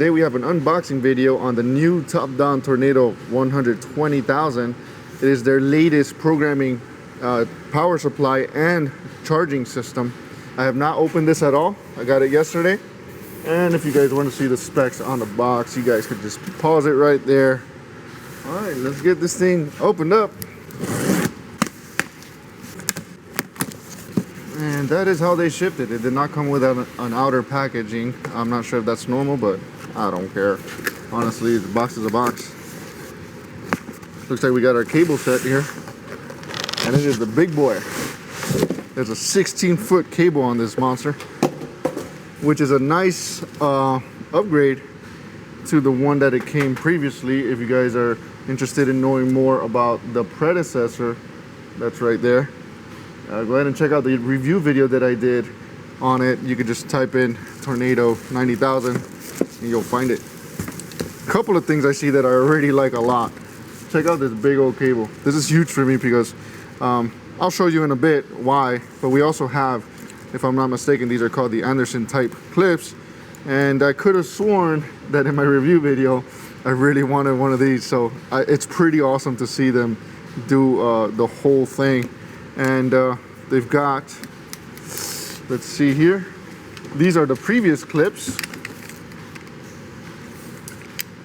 today we have an unboxing video on the new Topdon Tornado 120,000. It is their latest programming power supply and charging system. I have not opened this at all. I got it yesterday. And if you guys want to see the specs on the box, you guys could just pause it right there. All right, let's get this thing opened up. And that is how they shipped it. It did not come with an outer packaging. I'm not sure if that's normal, but I don't care. Honestly, the box is a box. Looks like we got our cable set here. And it is the big boy. There's a 16-foot cable on this monster, which is a nice upgrade to the one that it came previously. If you guys are interested in knowing more about the predecessor, that's right there. Go ahead and check out the review video that I did on it. You could just type in Tornado 90,000 and you'll find it. A couple of things I see that I already like a lot. Check out this big old cable. This is huge for me because I'll show you in a bit why, but we also have, if I'm not mistaken, these are called the Anderson type clips, and I could have sworn that in my review video I really wanted one of these, so it's pretty awesome to see them do the whole thing. And they've got, let's see here, these are the previous clips.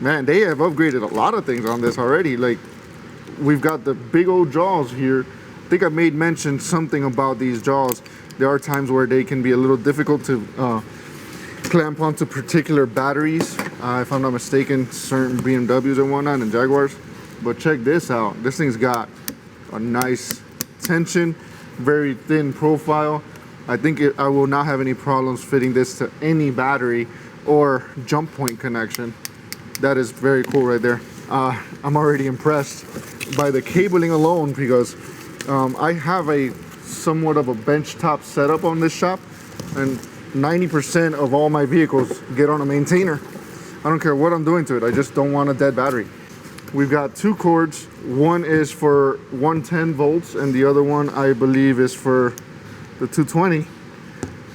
Man, they have upgraded a lot of things on this already. Like, we've got the big old jaws here. I think I made mention something about these jaws. There are times where they can be a little difficult to clamp onto particular batteries, if I'm not mistaken, certain BMWs and whatnot, and Jaguars. But check this out. This thing's got a nice tension, very thin profile. I think I will not have any problems fitting this to any battery or jump point connection. That is very cool right there. I'm already impressed by the cabling alone because I have a somewhat of a benchtop setup on this shop, and 90% of all my vehicles get on a maintainer. I don't care what I'm doing to it, I just don't want a dead battery. We've got two cords. One is for 110 volts and the other one I believe is for the 220,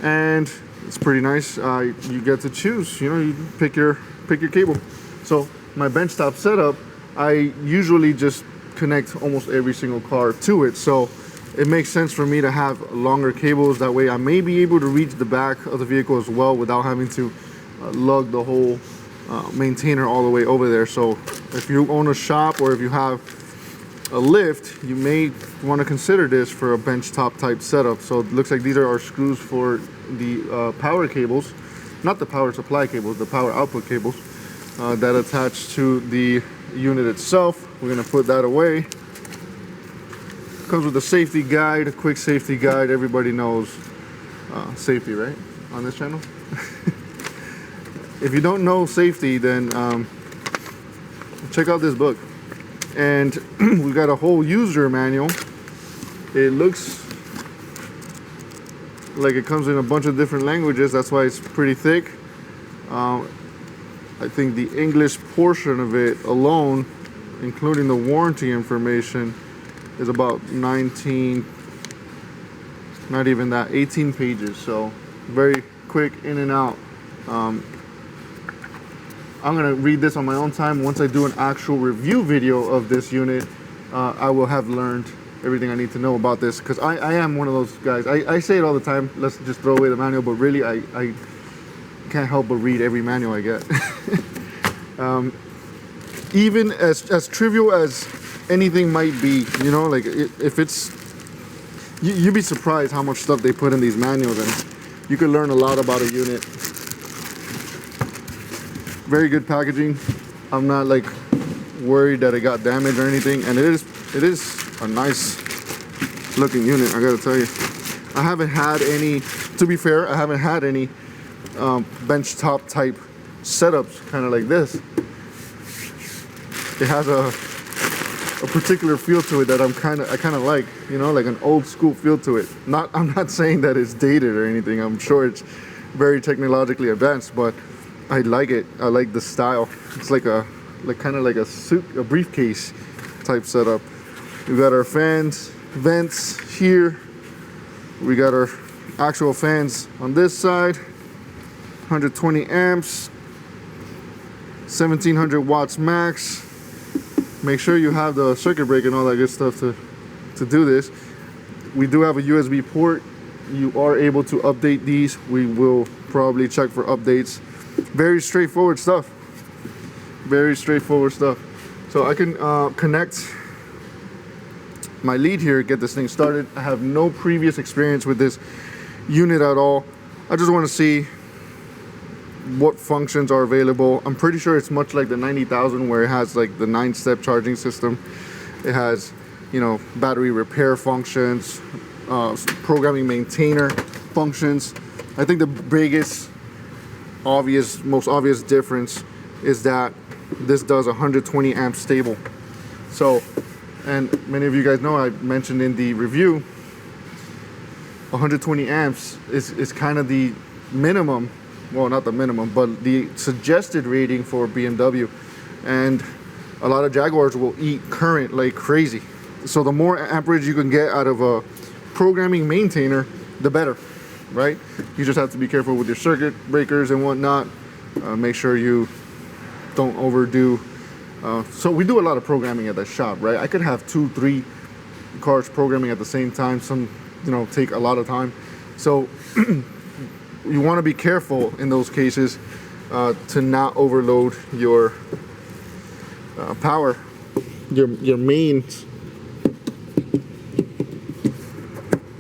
and it's pretty nice. You get to choose, you know, you pick your cable. So my benchtop setup, I usually just connect almost every single car to it, so it makes sense for me to have longer cables. That way I may be able to reach the back of the vehicle as well without having to lug the whole maintainer all the way over there. So if you own a shop or if you have a lift, you may want to consider this for a benchtop type setup. So it looks like these are our screws for the power cables, not the power supply cables, the power output cables that attach to the unit itself. We're going to put that away. Comes with a safety guide, a quick safety guide. Everybody knows safety, right, on this channel? If you don't know safety, then check out this book. And we've got a whole user manual. It looks like it comes in a bunch of different languages. That's why it's pretty thick. I think the English portion of it alone, including the warranty information, is about 19, not even that, 18 pages. So very quick in and out. I'm gonna read this on my own time. Once I do an actual review video of this unit, I will have learned everything I need to know about this, because I am one of those guys. I say it all the time, let's just throw away the manual, but really I can't help but read every manual I get. Even as trivial as anything might be, you know, like if it's, you'd be surprised how much stuff they put in these manuals, and you could learn a lot about a unit. Very good packaging. I'm not like worried that it got damaged or anything, and it is a nice looking unit, I gotta tell you. I haven't had any, to be fair, I haven't had any benchtop type setups kind of like this. It has a particular feel to it that I kind of like, you know, like an old school feel to it. I'm not saying that it's dated or anything. I'm sure it's very technologically advanced, but I like it. I like the style. It's like kind of like a suit, a briefcase type setup. We've got our fans, vents here. We got our actual fans on this side. 120 amps. 1700 watts max. Make sure you have the circuit breaker and all that good stuff to do this. We do have a USB port. You are able to update these. We will probably check for updates. Very straightforward stuff. Very straightforward stuff. So I can connect my lead here, get this thing started. I have no previous experience with this unit at all. I just want to see what functions are available. I'm pretty sure it's much like the 90,000 where it has like the 9-step charging system. It has, you know, battery repair functions, programming maintainer functions. I think the biggest most obvious difference is that this does 120 amps stable. So, and many of you guys know, I mentioned in the review, 120 amps is kind of the minimum, well, not the minimum, but the suggested rating for BMW. And a lot of Jaguars will eat current like crazy. So the more amperage you can get out of a programming maintainer, the better, right? You just have to be careful with your circuit breakers and whatnot. Make sure you don't overdo. So we do a lot of programming at the shop, right? I could have 2-3 cars programming at the same time. Some, you know, take a lot of time. So you want to be careful in those cases to not overload your power, your mains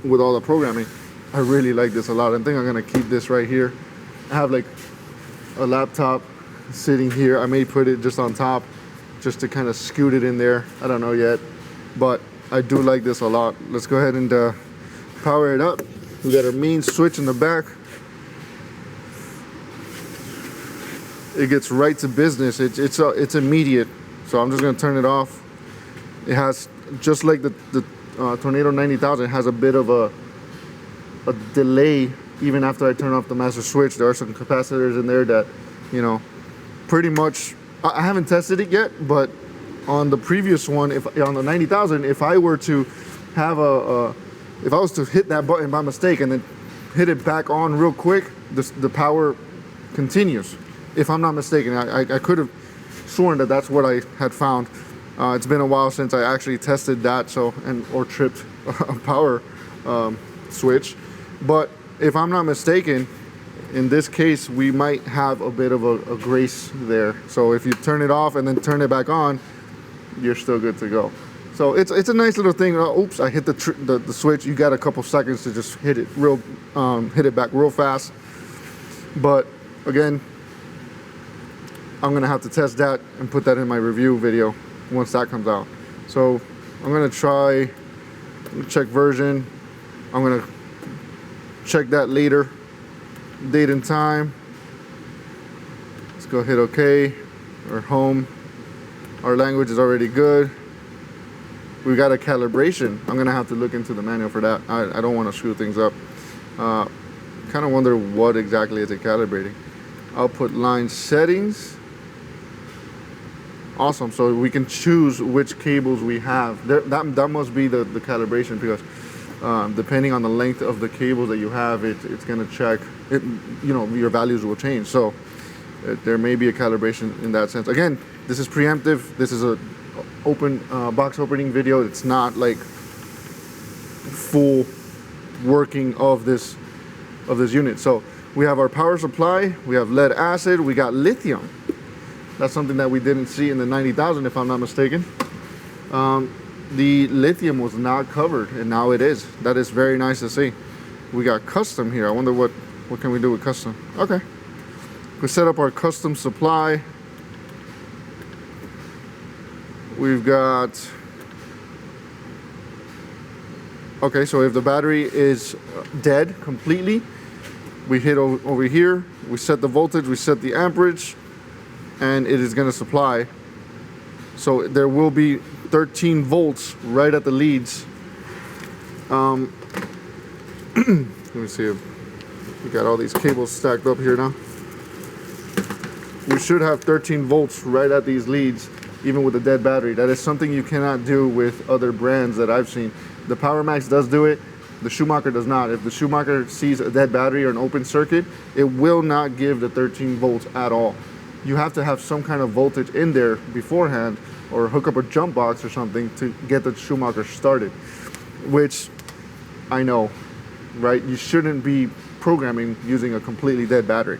with all the programming. I really like this a lot. I think I'm gonna keep this right here. I have like a laptop sitting here. I may put it just on top just to kind of scoot it in there. I don't know yet, but I do like this a lot. Let's go ahead and power it up. We got our main switch in the back. It gets right to business. It's immediate. So I'm just gonna turn it off. It has, just like the Tornado 90,000, has a bit of a delay even after I turn off the master switch. There are some capacitors in there that, you know, pretty much, I haven't tested it yet, but on the previous one, if on the 90,000, if I were to have if I was to hit that button by mistake and then hit it back on real quick, the power continues. If I'm not mistaken, I could have sworn that that's what I had found. It's been a while since I actually tested that, or tripped a power switch. But if I'm not mistaken, in this case, we might have a bit of a grace there. So if you turn it off and then turn it back on, you're still good to go. So it's a nice little thing. Oops, I hit the switch. You got a couple seconds to just hit it back real fast. But again, I'm gonna have to test that and put that in my review video once that comes out. So I'm gonna check version. I'm gonna check that later, date and time. Let's go hit OK or home. Our language is already good. We got a calibration. I'm gonna have to look into the manual for that. I don't want to screw things up. Kind of wonder what exactly is it calibrating. Output line settings. Awesome. So we can choose which cables we have. That must be the calibration, because depending on the length of the cables that you have, it's going to check it, you know, your values will change. So there may be a calibration in that sense. Again, this is preemptive. This is a open box opening video. It's not like full working of this unit. So we have our power supply, we have lead acid, we got lithium. That's something that we didn't see in the 90,000, if I'm not mistaken. The lithium was not covered, and now it is. That is very nice to see. We got custom here. I wonder what can we do with custom. Okay, we set up our custom supply. We've got, okay, so if the battery is dead completely, we hit over here, we set the voltage, we set the amperage, and it is going to supply. So there will be 13 volts right at the leads. Let me see if we got all these cables stacked up here now. We should have 13 volts right at these leads, even with a dead battery. That is something you cannot do with other brands that I've seen. The Power Max does do it. The Schumacher does not. If the Schumacher sees a dead battery or an open circuit, it will not give the 13 volts at all. you have to have some kind of voltage in there beforehand, or hook up a jump box or something to get the Schumacher started, which I know, right? You shouldn't be programming using a completely dead battery.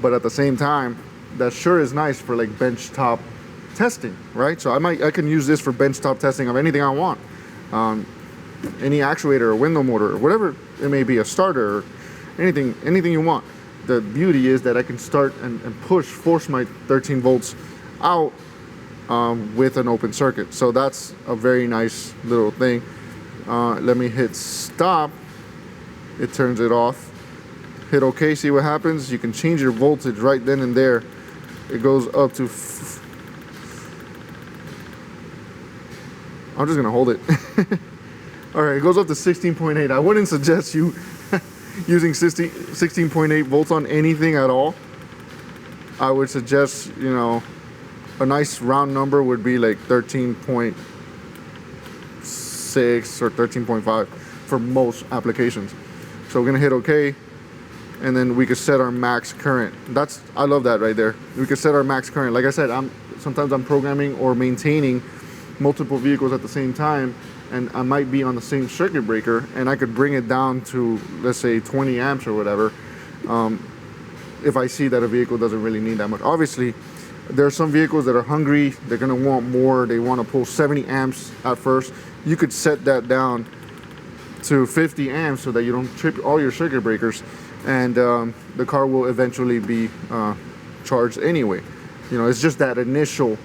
But at the same time, that sure is nice for like benchtop testing, right? So I can use this for benchtop testing of anything I want. Any actuator or window motor or whatever it may be, a starter or anything you want. The beauty is that I can start and force my 13 volts out with an open circuit. So that's a very nice little thing. Let me hit stop. It turns it off. Hit OK, see what happens. You can change your voltage right then and there. It goes up to I'm just gonna hold it. All right, it goes up to 16.8. I wouldn't suggest you using 16.8 volts on anything at all. I would suggest, you know, a nice round number would be like 13.6 or 13.5 for most applications. So we're gonna hit OK, and then we could set our max current. I love that right there. We could set our max current. Like I said, sometimes I'm programming or maintaining multiple vehicles at the same time, and I might be on the same circuit breaker, and I could bring it down to, let's say, 20 amps or whatever, if I see that a vehicle doesn't really need that much. Obviously, there are some vehicles that are hungry, they're gonna want more, they wanna pull 70 amps at first. You could set that down to 50 amps so that you don't trip all your circuit breakers, and the car will eventually be charged anyway. You know, it's just that initial,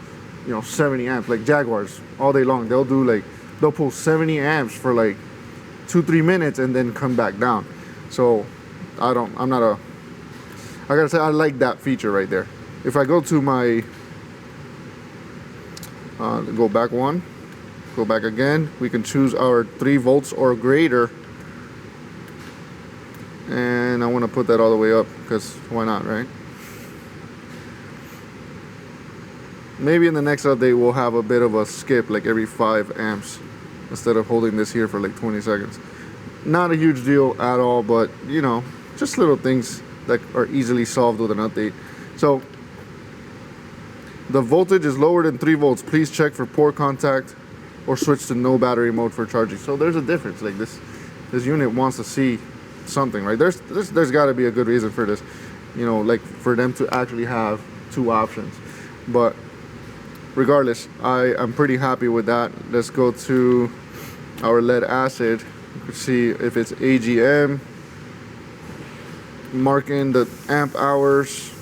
70 amps. Like Jaguars, all day long, they'll pull 70 amps for like 2-3 minutes and then come back down. So I gotta say, I like that feature right there. If I go to my go back one, go back again, we can choose our 3 volts or greater, and I want to put that all the way up because why not, right? Maybe in the next update we'll have a bit of a skip, like every 5 amps instead of holding this here for like 20 seconds. Not a huge deal at all, but just little things that are easily solved with an update. So the voltage is lower than 3 volts. Please check for poor contact or switch to no battery mode for charging. So there's a difference. Like this unit wants to see something, right? There's got to be a good reason for this, like for them to actually have 2 options. But regardless, I am pretty happy with that. Let's go to our lead acid. You can see if it's AGM, mark in the amp hours.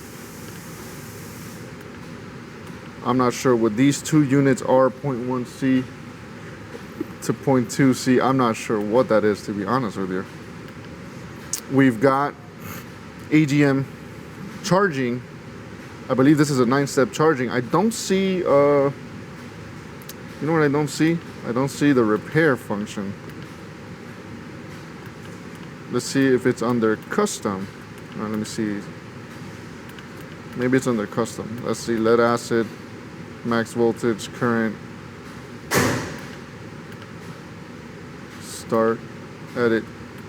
I'm not sure what these 2 units are, 0.1C to 0.2C. I'm not sure what that is, to be honest with you. We've got AGM charging. I believe this is a 9-step charging. I don't see, you know what I don't see? I don't see the repair function. Let's see if it's under custom. Let me see. Maybe it's under custom. Let's see, lead acid, max voltage, current, start, edit.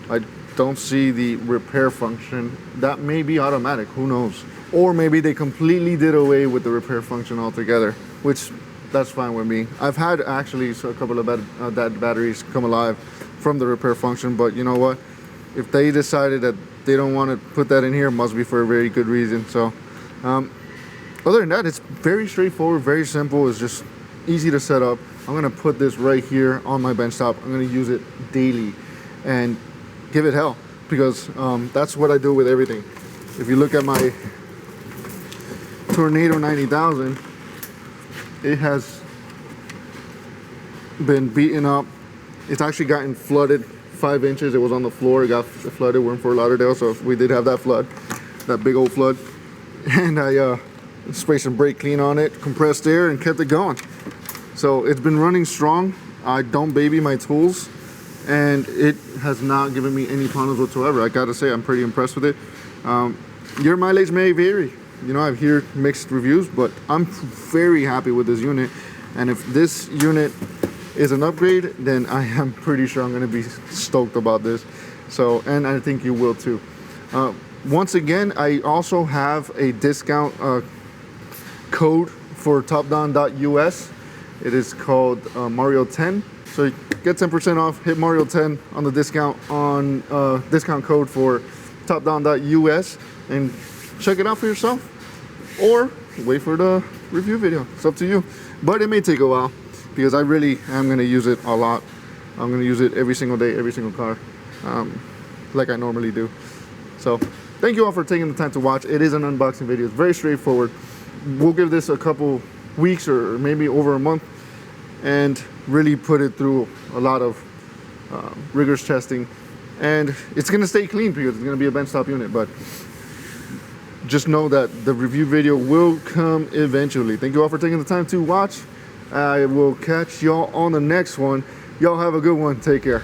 I don't see the repair function. That may be automatic, who knows? Or maybe they completely did away with the repair function altogether, which that's fine with me. I've had actually a couple of dead batteries come alive from the repair function, but you know what? If they decided that they don't want to put that in here, it must be for a very good reason. So other than that, it's very straightforward, very simple. It's just easy to set up. I'm gonna put this right here on my bench top. I'm gonna use it daily and give it hell, because that's what I do with everything. If you look at my Tornado 90,000, it has been beaten up. It's actually gotten flooded 5 inches. It was on the floor, it got flooded. We're in Fort Lauderdale, so we did have that flood, that big old flood. And I sprayed some brake clean on it, compressed air, and kept it going. So it's been running strong. I don't baby my tools, and it has not given me any problems whatsoever. I gotta say, I'm pretty impressed with it. Your mileage may vary. I've heard mixed reviews, but I'm very happy with this unit. And if this unit is an upgrade, then I am pretty sure I'm gonna be stoked about this. So, and I think you will too. Once again, I also have a discount code for Topdon.us. It is called Mario 10. So you get 10% off. Hit Mario 10 on the discount discount code for Topdon.us and check it out for yourself, or wait for the review video. It's up to you, but it may take a while because I really am going to use it a lot. I'm going to use it every single day, every single car, like I normally do. So thank you all for taking the time to watch. It is an unboxing video. It's very straightforward. We'll give this a couple weeks or maybe over a month and really put it through a lot of rigorous testing, and it's going to stay clean because it's going to be a benchtop unit. But just know that the review video will come eventually. Thank you all for taking the time to watch. I will catch y'all on the next one. Y'all have a good one. Take care.